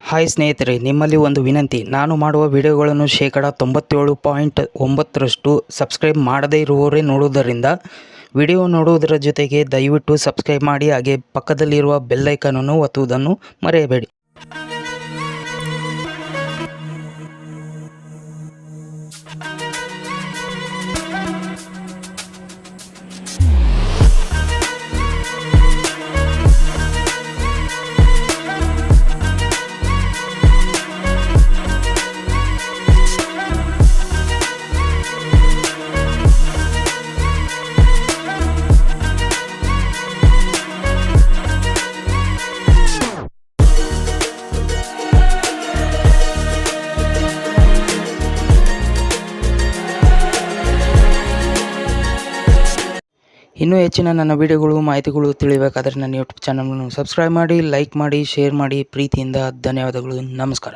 Hi ಸ್ನೇಹಿತರೆ, ನಿಮ್ಮಲ್ಲಿ ಒಂದು ವಿನಂತಿ. ನಾನು ಮಾಡುವ ವಿಡಿಯೋಗಳನ್ನು ಶೇಕಡ 97.9% ಸಬ್ಸ್ಕ್ರೈಬ್ ಮಾಡದೇ ಇರುವವರೇ ನೋಡುವುದರಿಂದ ವಿಡಿಯೋ ನೋಡುವುದರ ಜೊತೆಗೆ ದಯವಿಟ್ಟು ಸಬ್ಸ್ಕ್ರೈಬ್ ಮಾಡಿ, ಹಾಗೆ ಪಕ್ಕದಲ್ಲಿರುವ ಬೆಲ್ ಐಕಾನನ್ನು ಒತ್ತುವುದನ್ನು ಮರೆಯಬೇಡಿ. ಇನ್ನೂ ಹೆಚ್ಚಿನ ನನ್ನ ವಿಡಿಯೋಗಳು ಮಾಹಿತಿಗಳು ತಿಳಿಯಬೇಕಾದರೆ ನನ್ನ ಯೂಟ್ಯೂಬ್ ಚಾನಲನ್ನು ಸಬ್ಸ್ಕ್ರೈಬ್ ಮಾಡಿ, ಲೈಕ್ ಮಾಡಿ, ಶೇರ್ ಮಾಡಿ. ಪ್ರೀತಿಯಿಂದ ಧನ್ಯವಾದಗಳು. ನಮಸ್ಕಾರ.